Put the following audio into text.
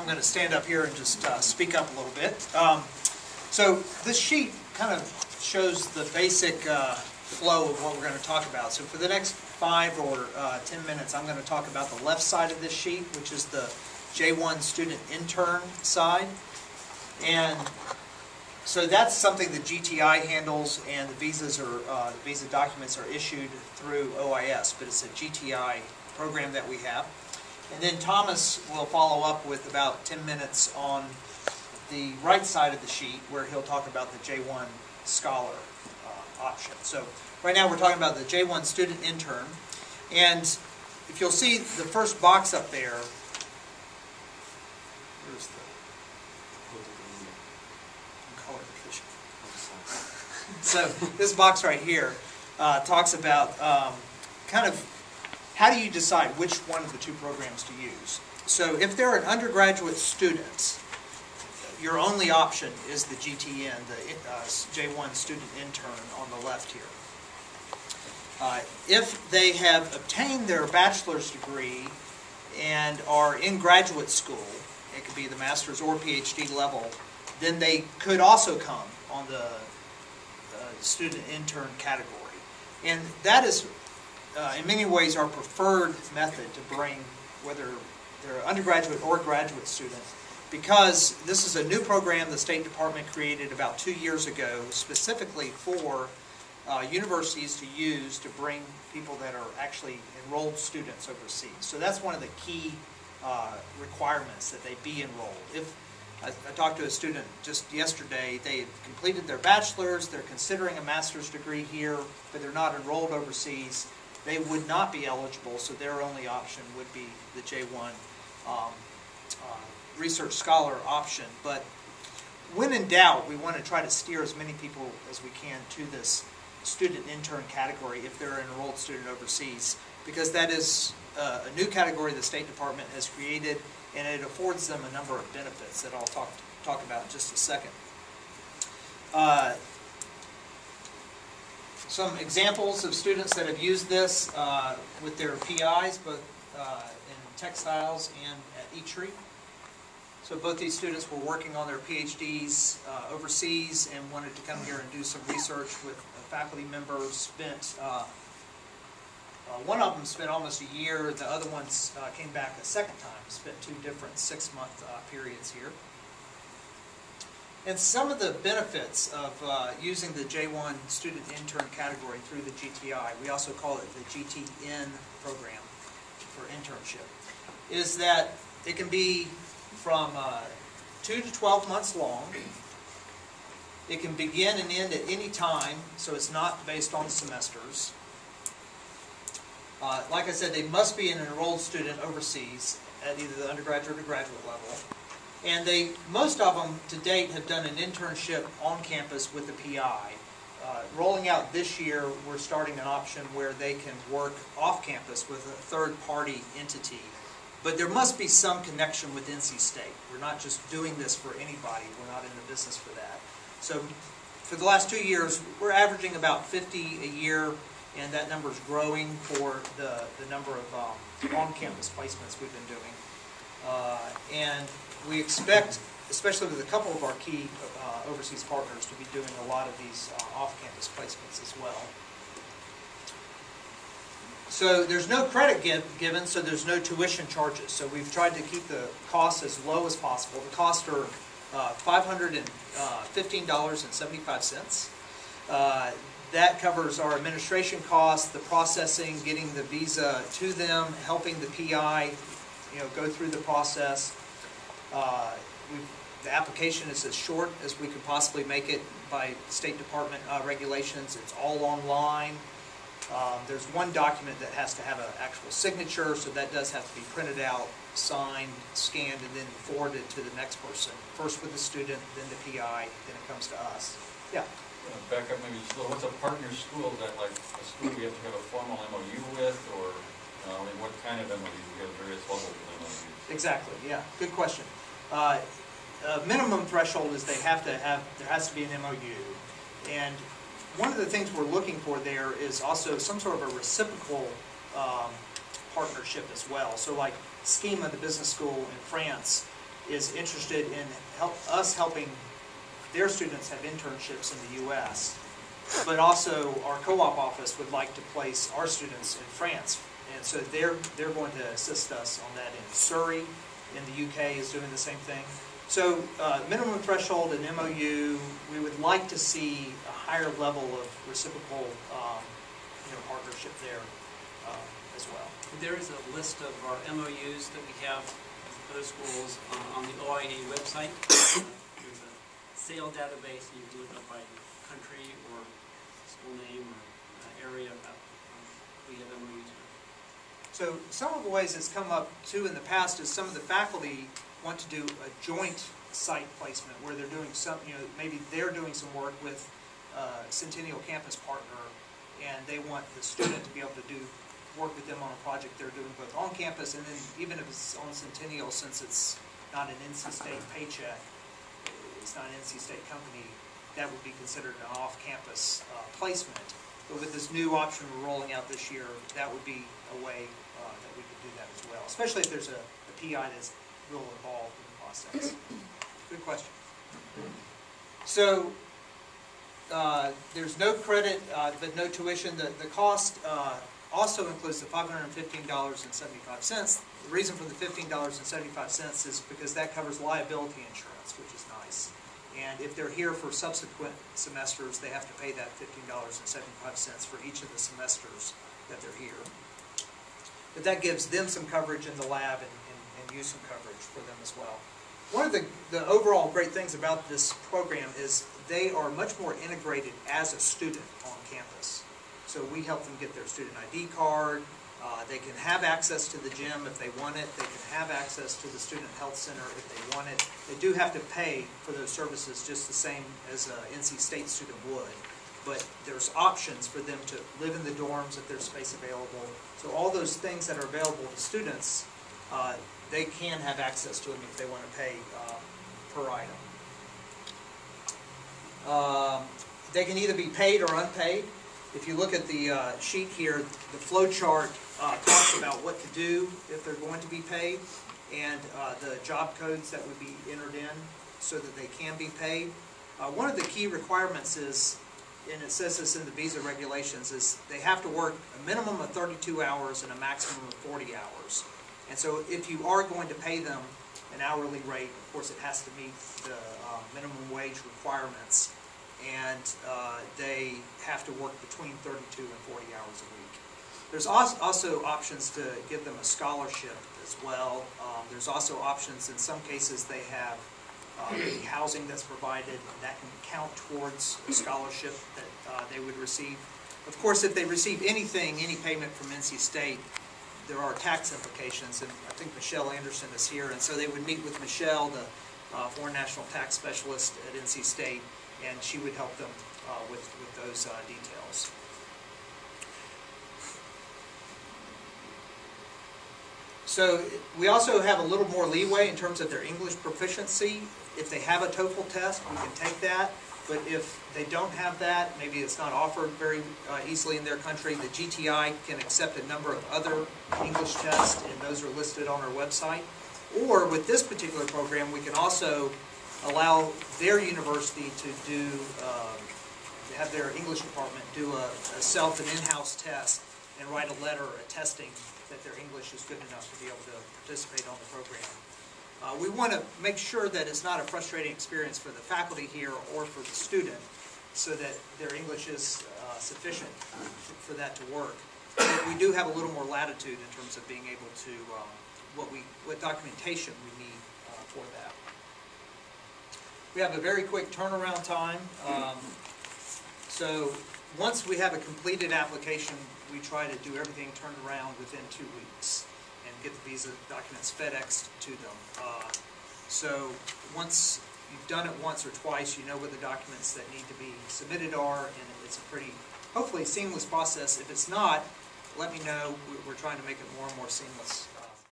I'm going to stand up here and just speak up a little bit. So this sheet kind of shows the basic flow of what we're going to talk about. So for the next 5 or 10 minutes, I'm going to talk about the left side of this sheet, which is the J-1 student intern side. And so that's something that GTI handles, and the visas are the visa documents are issued through OIS, but it's a GTI program that we have. And then Thomas will follow up with about 10 minutes on the right side of the sheet, where he'll talk about the J-1 scholar option. So right now we're talking about the J-1 student intern, and if you'll see the first box up there, here's the color efficient. So this box right here talks about kind of how do you decide which one of the 2 programs to use. So if they're an undergraduate student, your only option is the GTN, the J-1 student intern on the left here. If they have obtained their bachelor's degree and are in graduate school, it could be the master's or PhD level, then they could also come on the student intern category. And that is, in many ways, our preferred method to bring, whether they're an undergraduate or graduate student, because this is a new program the State Department created about 2 years ago specifically for universities to use to bring people that are actually enrolled students overseas. So that's one of the key requirements, that they be enrolled. If I talked to a student just yesterday, they had completed their bachelor's, they're considering a master's degree here, but they're not enrolled overseas, they would not be eligible, so their only option would be the J-1 research scholar option. But when in doubt, we want to try to steer as many people as we can to this student intern category if they're an enrolled student overseas, because that is a new category the State Department has created, and it affords them a number of benefits that I'll talk about in just a second. Some examples of students that have used this with their PIs, both in textiles and at eTree. So both these students were working on their PhDs overseas and wanted to come here and do some research with a faculty member. One of them spent almost a year. The other ones came back a second time, spent 2 different 6-month periods here. And some of the benefits of using the J-1 student intern category through the GTI, we also call it the GTN program for internship, is that it can be from 2 to 12 months long. It can begin and end at any time, so it's not based on semesters. Like I said, they must be an enrolled student overseas at either the undergraduate or graduate level. And most of them to date have done an internship on campus with the PI. Rolling out this year, we're starting an option where they can work off campus with a third-party entity. But there must be some connection with NC State. We're not just doing this for anybody. We're not in the business for that. So for the last 2 years, we're averaging about 50 a year, and that number is growing for the number of on-campus placements we've been doing. And we expect, especially with a couple of our key overseas partners, to be doing a lot of these off-campus placements as well. So there's no credit given, so there's no tuition charges. So we've tried to keep the costs as low as possible. The costs are $515.75. That covers our administration costs, the processing, getting the visa to them, helping the PI, go through the process. The application is as short as we could possibly make it by State Department regulations. It's all online. There's one document that has to have an actual signature, so that does have to be printed out, signed, scanned, and then forwarded to the next person. First with the student, then the PI, then it comes to us. Yeah? Back up maybe just a little. What's a partner school? Is that like a school we have to have a formal MOU with, or what kind of MOU? We have various levels of MOUs. Exactly, yeah. Good question. Minimum threshold is there has to be an MOU. And one of the things we're looking for there is also some sort of a reciprocal partnership as well. So like Schema, the business school in France, is interested in helping their students have internships in the U.S., but also our co-op office would like to place our students in France, and so they're going to assist us on that. In Surrey, in the UK, is doing the same thing. So minimum threshold and MOU, we would like to see a higher level of reciprocal partnership there as well. There is a list of our MOUs that we have with other schools on the OIA website. There's a sale database, and you can look up by country or school name or area. We have MOUs. So some of the ways it's come up too in the past is some of the faculty want to do a joint site placement where they're doing some, maybe they're doing some work with Centennial Campus partner, and they want the student to be able to work with them on a project they're doing both on campus, and then even if it's on Centennial, since it's not an NC State paycheck, it's not an NC State company, that would be considered an off-campus placement. But with this new option we're rolling out this year, that would be a way that we could do that as well, especially if there's a PI that's real involved in the process. Good question. So there's no credit, but no tuition. The cost also includes the $515.75. The reason for the $15.75 is because that covers liability insurance, which is nice. And if they're here for subsequent semesters, they have to pay that $15.75 for each of the semesters that they're here. But that gives them some coverage in the lab and you some coverage for them as well. One of the overall great things about this program is they are much more integrated as a student on campus. So we help them get their student ID card. They can have access to the gym if they want it. They can have access to the student health center if they want it. They do have to pay for those services just the same as an NC State student would. But there's options for them to live in the dorms if there's space available. So all those things that are available to students, they can have access to them if they want to pay per item. They can either be paid or unpaid. If you look at the sheet here, the flow chart talks about what to do if they're going to be paid, and the job codes that would be entered in so that they can be paid. One of the key requirements is, and it says this in the visa regulations, is they have to work a minimum of 32 hours and a maximum of 40 hours. And so if you are going to pay them an hourly rate, of course it has to meet the minimum wage requirements, and they have to work between 32 and 40 hours a week. There's also options to give them a scholarship as well. There's also options, in some cases they have housing that's provided, and that can count towards a scholarship that they would receive. Of course, if they receive anything, any payment from NC State, there are tax implications, and I think Michelle Anderson is here, and so they would meet with Michelle, the foreign national tax specialist at NC State, and she would help them with those details. So we also have a little more leeway in terms of their English proficiency. If they have a TOEFL test, we can take that. But if they don't have that, maybe it's not offered very easily in their country, the GTI can accept a number of other English tests, and those are listed on our website. Or with this particular program, we can also allow their university to do, have their English department do a self and in-house test and write a letter attesting that their English is good enough to be able to participate on the program. We want to make sure that it's not a frustrating experience for the faculty here or for the student, so that their English is sufficient for that to work. But we do have a little more latitude in terms of being able to, what documentation we need for that. We have a very quick turnaround time. So once we have a completed application, we try to do everything turned around within 2 weeks and get the visa documents FedExed to them. So once you've done it once or twice, you know what the documents that need to be submitted are, and it's a pretty, hopefully, seamless process. If it's not, let me know. We're trying to make it more and more seamless.